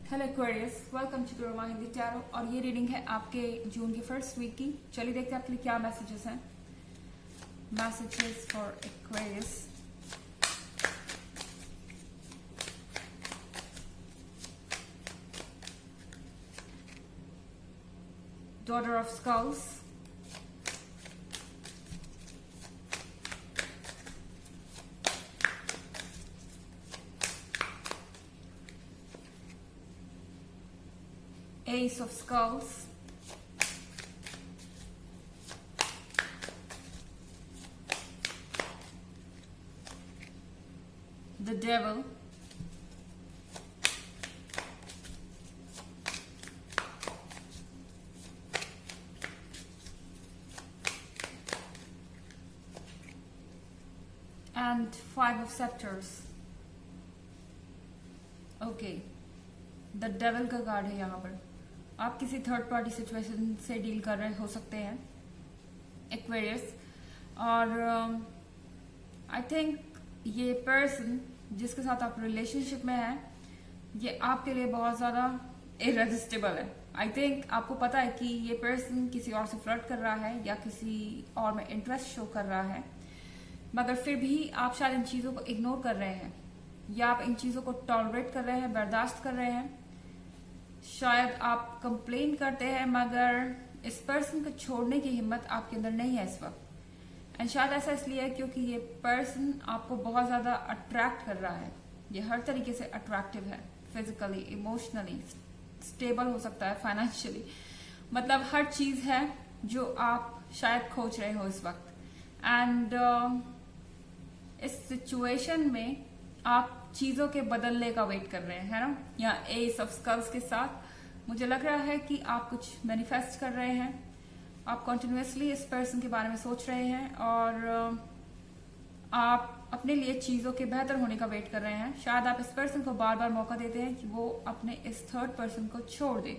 Hello Aquarius, welcome to Roma Hindi tarot. और ये reading है आपके जून की फर्स्ट वीक की। चलिए देखते हैं आपके लिए क्या मैसेजेस हैं। Messages for Aquarius. Daughter of skulls, Ace of Skulls, the Devil, and Five of Scepters. Okay, the devil का कार्ड है यहाँ पर। आप किसी थर्ड पार्टी सिचुएशन से डील कर रहे हो सकते हैं एक्वेरियस। और आई थिंक ये पर्सन जिसके साथ आप रिलेशनशिप में हैं, ये आपके लिए बहुत ज़्यादा इरेजिस्टेबल है। आई थिंक आपको पता है कि ये पर्सन किसी और से फ्लर्ट कर रहा है या किसी और में इंटरेस्ट शो कर रहा है, मगर फिर भी आप शायद इन चीज़ों को इग्नोर कर रहे हैं या आप इन चीज़ों को टॉलरेट कर रहे हैं, बर्दाश्त कर रहे हैं। शायद आप कंप्लेन करते हैं, मगर इस पर्सन को छोड़ने की हिम्मत आपके अंदर नहीं है इस वक्त। एंड शायद ऐसा इसलिए है क्योंकि ये पर्सन आपको बहुत ज़्यादा अट्रैक्ट कर रहा है। ये हर तरीके से अट्रैक्टिव है, फिजिकली, इमोशनली, स्टेबल हो सकता है, फाइनेंशियली, मतलब हर चीज़ है जो आप शायद खोज रहे हो इस वक्त। एंड इस सिचुएशन में आप चीजों के बदलने का वेट कर रहे हैं, है ना। या एस ऑफ स्कल्स के साथ मुझे लग रहा है कि आप कुछ मैनिफेस्ट कर रहे हैं। आप कॉन्टिन्यूसली इस पर्सन के बारे में सोच रहे हैं और आप अपने लिए चीजों के बेहतर होने का वेट कर रहे हैं। शायद आप इस पर्सन को बार बार मौका देते हैं कि वो अपने इस थर्ड पर्सन को छोड़ दे।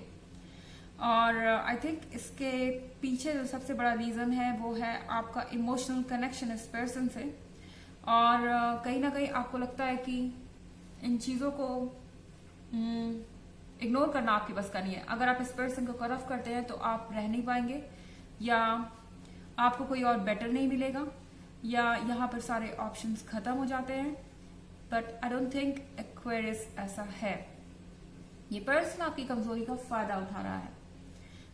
और आई थिंक इसके पीछे जो सबसे बड़ा रीजन है वो है आपका इमोशनल कनेक्शन इस पर्सन से। और कहीं ना कहीं आपको लगता है कि इन चीज़ों को इग्नोर करना आपकी बस का नहीं है। अगर आप इस पर्सन को कट ऑफ करते हैं तो आप रह नहीं पाएंगे, या आपको कोई और बेटर नहीं मिलेगा, या यहाँ पर सारे ऑप्शंस खत्म हो जाते हैं। But I don't think Aquarius ऐसा है। ये पर्सन आपकी कमजोरी का फायदा उठा रहा है।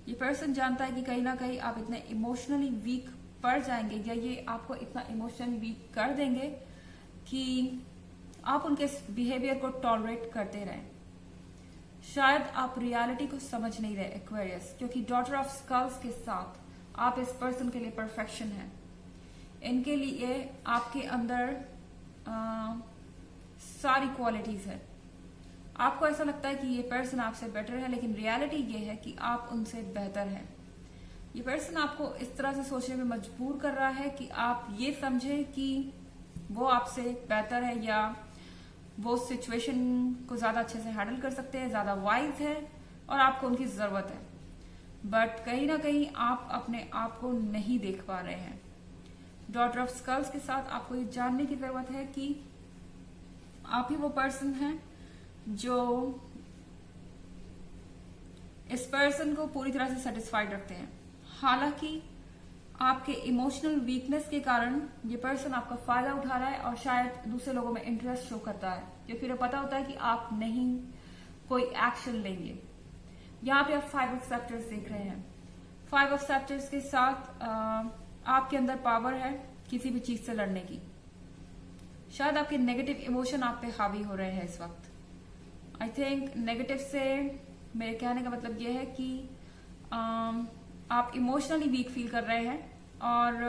ये पर्सन जानता है कि कहीं ना कहीं आप इतने इमोशनली वीक पड़ जाएंगे, या ये आपको इतना इमोशनली वीक कर देंगे कि आप उनके बिहेवियर को टॉलरेट करते रहें। शायद आप रियलिटी को समझ नहीं रहे एक्वेरियस, क्योंकि डॉटर ऑफ स्कल्स के साथ आप इस पर्सन के लिए परफेक्शन है। इनके लिए आपके अंदर सारी क्वालिटीज है। आपको ऐसा लगता है कि ये पर्सन आपसे बेटर है, लेकिन रियलिटी ये है कि आप उनसे बेहतर हैं। ये पर्सन आपको इस तरह से सोचने में मजबूर कर रहा है कि आप ये समझें कि वो आपसे बेहतर है, या वो सिचुएशन को ज्यादा अच्छे से हैंडल कर सकते हैं, ज्यादा वाइज है और आपको उनकी जरूरत है। बट कहीं ना कहीं आप अपने आप को नहीं देख पा रहे हैं। डॉटर ऑफ स्कल्स के साथ आपको ये जानने की जरूरत है कि आप ही वो पर्सन हैं जो इस पर्सन को पूरी तरह से सेटिस्फाइड रखते हैं। हालांकि आपके इमोशनल वीकनेस के कारण ये पर्सन आपका फायदा उठा रहा है और शायद दूसरे लोगों में इंटरेस्ट शो करता है, क्योंकि उन्हें पता होता है कि आप नहीं कोई एक्शन लेंगे। यहाँ पे आप फाइव ऑफ सेप्टर्स देख रहे हैं। फाइव ऑफ सेप्टर्स के साथ आपके अंदर पावर है किसी भी चीज से लड़ने की। शायद आपके नेगेटिव इमोशन आप पे हावी हो रहे हैं इस वक्त। आई थिंक नेगेटिव से मेरे कहने का मतलब ये है कि आप इमोशनली वीक फील कर रहे हैं और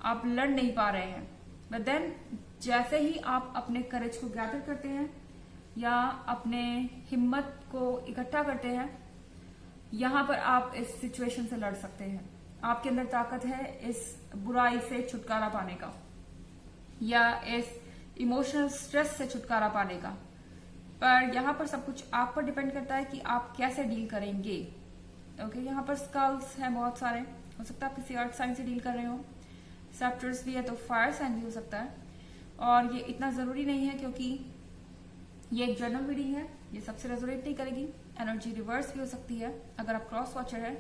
आप लड़ नहीं पा रहे हैं। बट देन जैसे ही आप अपने करेज को गैदर करते हैं या अपने हिम्मत को इकट्ठा करते हैं, यहाँ पर आप इस सिचुएशन से लड़ सकते हैं। आपके अंदर ताकत है इस बुराई से छुटकारा पाने का, या इस इमोशनल स्ट्रेस से छुटकारा पाने का। पर यहाँ पर सब कुछ आप पर डिपेंड करता है कि आप कैसे डील करेंगे। ओके, यहाँ पर स्कल्स हैं बहुत सारे। हो सकता है आप किसी अर्थ साइन से डील कर रहे हो। सेप्टर्स भी है तो फायर साइन भी हो सकता है। और ये इतना जरूरी नहीं है, क्योंकि ये एक जनरल रीडिंग है। ये सबसे रेजोनेट नहीं करेगी। एनर्जी रिवर्स भी हो सकती है अगर आप क्रॉस वॉचर है।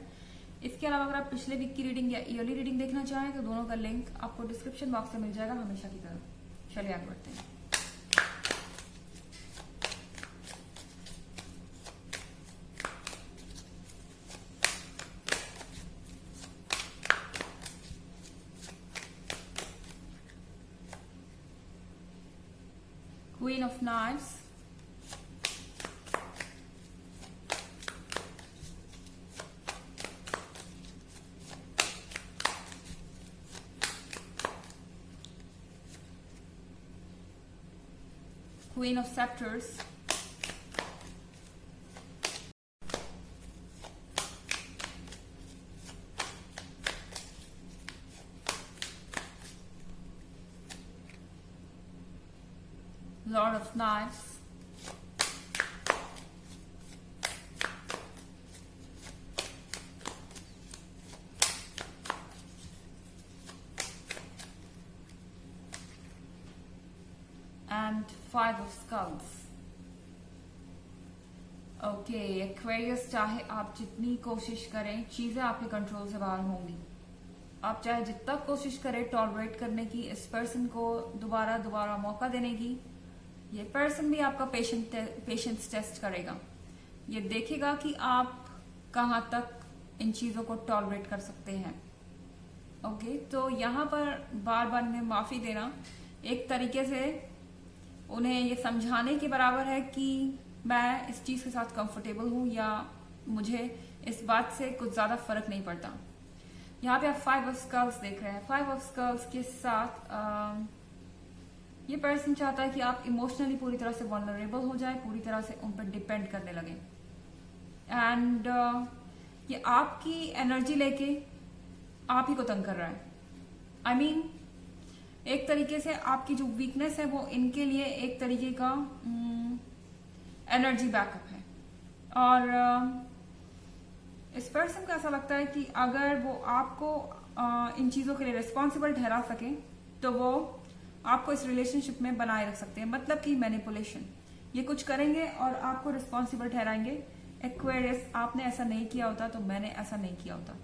इसके अलावा अगर आप पिछले वीक की रीडिंग या ईयरली रीडिंग देखना चाहें तो दोनों का लिंक आपको डिस्क्रिप्शन बॉक्स में मिल जाएगा हमेशा की तरह। चलिए आगे बढ़ते हैं। Queen of Knives, Queen of Scepters, Lord of Knives, and Five of Skulls. Okay Aquarius, चाहे आप जितनी कोशिश करें चीजें आपके कंट्रोल से बाहर होंगी। आप चाहे जितना कोशिश करें टॉलरेट करने की, इस पर्सन को दोबारा मौका देने की, ये पर्सन भी आपका पेशेंस टेस्ट करेगा। ये देखेगा कि आप कहाँ तक इन चीजों को टॉलरेट कर सकते हैं। ओके तो यहाँ पर बार बार इन्हें माफी देना एक तरीके से उन्हें ये समझाने के बराबर है कि मैं इस चीज के साथ कंफर्टेबल हूं या मुझे इस बात से कुछ ज्यादा फर्क नहीं पड़ता। यहाँ पे आप फाइव ऑफ स्कल्स देख रहे हैं। फाइव ऑफ स्कल्स के साथ ये पर्सन चाहता है कि आप इमोशनली पूरी तरह से वल्नरेबल हो जाए, पूरी तरह से उन पर डिपेंड करने लगे। एंड ये आपकी एनर्जी लेके आप ही को तंग कर रहा है। आई मीन एक तरीके से आपकी जो वीकनेस है वो इनके लिए एक तरीके का एनर्जी बैकअप है। और इस पर्सन को ऐसा लगता है कि अगर वो आपको इन चीजों के लिए रिस्पॉन्सिबल ठहरा सके तो वो आपको इस रिलेशनशिप में बनाए रख सकते हैं। मतलब कि मैनिपुलेशन, ये कुछ करेंगे और आपको रिस्पॉन्सिबल ठहराएंगे। एक्वेरियस, आपने ऐसा नहीं किया होता तो मैंने ऐसा नहीं किया होता,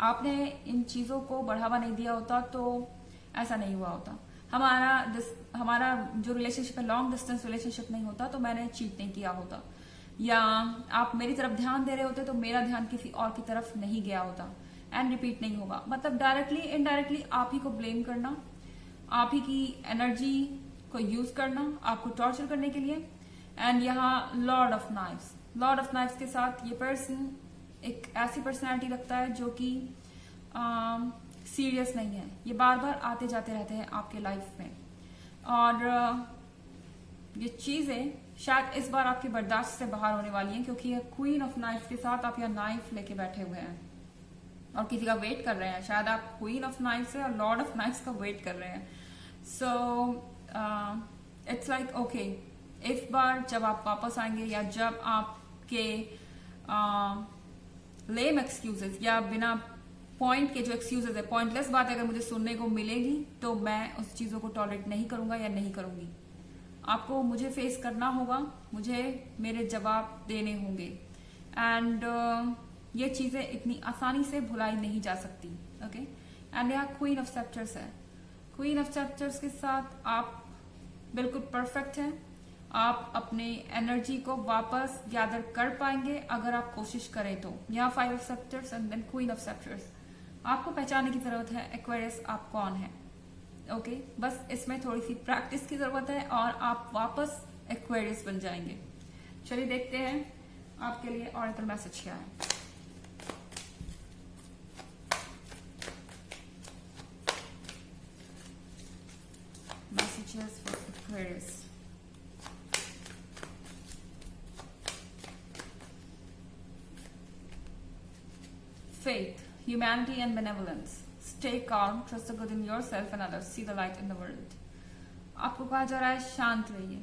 आपने इन चीजों को बढ़ावा नहीं दिया होता तो ऐसा नहीं हुआ होता, हमारा जो रिलेशनशिप है लॉन्ग डिस्टेंस रिलेशनशिप नहीं होता तो मैंने चीट नहीं किया होता, या आप मेरी तरफ ध्यान दे रहे होते तो मेरा ध्यान किसी और की तरफ नहीं गया होता। एंड रिपीट नहीं होगा। मतलब डायरेक्टली इनडायरेक्टली आप ही को ब्लेम करना, आप ही की एनर्जी को यूज करना आपको टॉर्चर करने के लिए। एंड यहाँ लॉर्ड ऑफ नाइफ्स के साथ ये पर्सन एक ऐसी पर्सनैलिटी रखता है जो कि सीरियस नहीं है। ये बार बार आते जाते रहते हैं आपके लाइफ में और ये चीजें शायद इस बार आपके बर्दाश्त से बाहर होने वाली हैं, क्योंकि ये क्वीन ऑफ नाइफ्स के साथ आप यहाँ नाइफ लेके बैठे हुए हैं और किसी का वेट कर रहे हैं। शायद आप क्वीन ऑफ नाइफ्स से और लॉर्ड ऑफ नाइफ्स का वेट कर रहे हैं। सो इट्स लाइक ओके, इस बार जब आप वापस आएंगे या जब आपके लेम एक्सक्यूजेस या बिना पॉइंट के जो एक्सक्यूजेस है, पॉइंटलेस बात अगर मुझे सुनने को मिलेगी तो मैं उस चीजों को टॉलरेट नहीं करूंगा या नहीं करूंगी। आपको मुझे फेस करना होगा, मुझे मेरे जवाब देने होंगे। एंड ये चीजें इतनी आसानी से भुलाई नहीं जा सकती। ओके एंड यहाँ क्वीन ऑफ सेप्टर्स है। क्वीन ऑफ सेप्टर्स के साथ आप बिल्कुल परफेक्ट हैं। आप अपने एनर्जी को वापस गैदर कर पाएंगे अगर आप कोशिश करें तो। यहाँ five of sceptres and then queen of sceptres. आपको पहचानने की जरूरत है एक्वेरियस आप कौन है। ओके बस इसमें थोड़ी सी प्रैक्टिस की जरूरत है और आप वापस एक्वेरियस बन जाएंगे। चलिए देखते हैं आपके लिए ऑरेकल मैसेज क्या है। Messages for Aquarius. Faith, humanity and benevolence. Stay calm, trust the good in yourself and others, see the light in the world. आपको कहा जा रहा है शांत रहिए।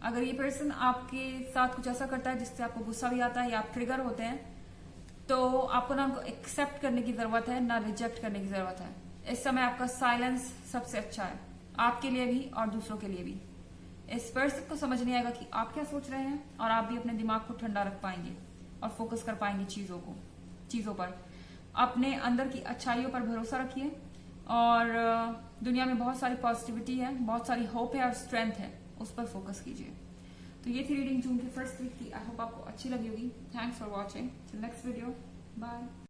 अगर ये पर्सन आपके साथ कुछ ऐसा करता है जिससे आपको गुस्सा भी आता है या आप ट्रिगर होते हैं तो आपको ना उनको एक्सेप्ट करने की जरूरत है, ना रिजेक्ट करने की जरूरत है। इस समय आपका साइलेंस सबसे अच्छा है, आपके लिए भी और दूसरों के लिए भी। इस पर्सन को समझ नहीं आएगा कि आप क्या सोच रहे हैं, और आप भी अपने दिमाग को ठंडा रख पाएंगे और फोकस कर पाएंगे चीजों पर। अपने अंदर की अच्छाइयों पर भरोसा रखिए, और दुनिया में बहुत सारी पॉजिटिविटी है, बहुत सारी होप है और स्ट्रेंथ है, उस पर फोकस कीजिए। तो ये थी रीडिंग जून की फर्स्ट वीक की। आई होप आपको अच्छी लगी होगी। Thanks for watching. Next video, bye.